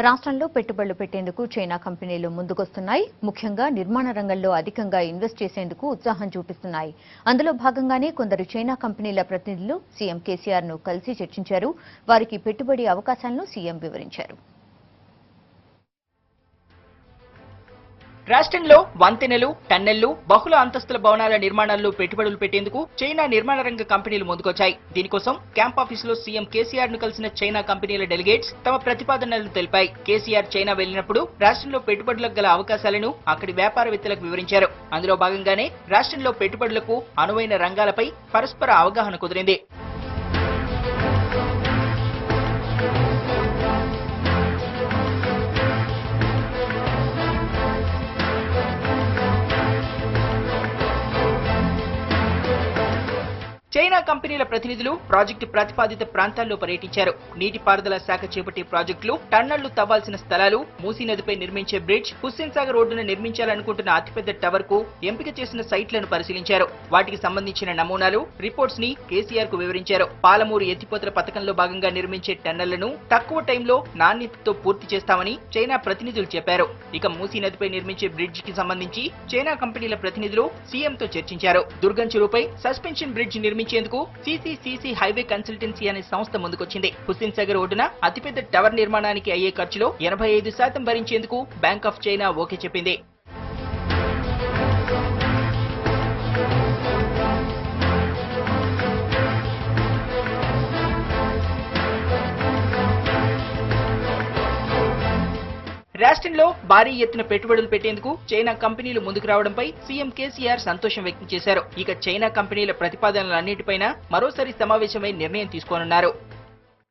రాష్ట్రంలో పెట్టుబడులు పెట్టేందుకు చైనా కంపెనీలు ముందుకొస్తున్నాయి. ముఖ్యంగా నిర్మాణ రంగంలో అధికంగా ఇన్వెస్ట్ చేసేందుకు ఉత్సాహం చూపిస్తున్నాయి. అందులో భాగంగానే కొందరు చైనా కంపెనీల ప్రతినిధులు సీఎం కేసీఆర్ ను కలిసి చర్చించారు. వారికి పెట్టుబడి అవకాశాలను సీఎం వివరించారు. రాష్ట్రంలో వంతెనలు, టన్నెళ్లు, బహుళ అంతస్తుల భవనాల నిర్మాణాల్లో పెట్టుబడులు పెట్టేందుకు చైనా నిర్మాణ రంగ కంపెనీలు ముందుకొచ్చాయి. దీనికోసం క్యాంప్ ఆఫీసులో సీఎం కేసీఆర్ ను కలిసిన చైనా కంపెనీల డెలిగేట్స్ తమ ప్రతిపాదనలు తెలిపాయి. కేసీఆర్ చైనా వెళ్లినప్పుడు రాష్ట్రంలో పెట్టుబడులకు గల అవకాశాలను అక్కడి వ్యాపారవేత్తలకు వివరించారు. అందులో భాగంగానే రాష్ట్రంలో పెట్టుబడులకు అనువైన రంగాలపై పరస్పర అవగాహన కుదిరింది. చైనా కంపెనీల ప్రతినిధులు ప్రాజెక్టు ప్రతిపాదిత ప్రాంతాల్లో పర్యటించారు. నీటిపారుదల శాఖ చేపట్టే ప్రాజెక్టులు, టన్నళ్లు తవ్వాల్సిన స్థలాలు, మూసీ నదిపై నిర్మించే బ్రిడ్జ్, హుస్సేన్ సాగర్ రోడ్డును నిర్మించాలనుకుంటున్న అతిపెద్ద టవర్ కు ఎంపిక చేసిన సైట్లను పరిశీలించారు. వాటికి సంబంధించిన నమూనాలు, రిపోర్ట్స్ ని కేసీఆర్ కు వివరించారు. పాలమూరు ఎత్తిపోతల పథకంలో భాగంగా నిర్మించే టన్నళ్లను తక్కువ టైంలో నాణ్యతతో పూర్తి చేస్తామని చైనా ప్రతినిధులు చెప్పారు. ఇక మూసీ నదిపై నిర్మించే బ్రిడ్జ్ కి సంబంధించి చైనా కంపెనీల ప్రతినిధులు సీఎంతో చర్చించారు. దుర్గం చెరువుపై సస్పెన్షన్ బ్రిడ్జ్ నిర్మించేందుకు సిసిసిసి హైవే కన్సల్టెన్సీ అనే సంస్థ ముందుకొచ్చింది. హుస్సేన్ సాగర్ ఒడ్డున అతిపెద్ద టవర్ నిర్మాణానికి అయ్యే ఖర్చులో 85% భరించేందుకు బ్యాంక్ ఆఫ్ చైనా ఓకే చెప్పింది. రాష్ట్రంలో భారీ ఎత్తున పెట్టుబడులు పెట్టేందుకు చైనా కంపెనీలు ముందుకు రావడంపై సీఎం కేసీఆర్ సంతోషం వ్యక్తం చేశారు. ఇక చైనా కంపెనీల ప్రతిపాదనలన్నింటిపైన మరోసారి సమావేశమై నిర్ణయం తీసుకోనున్నారు.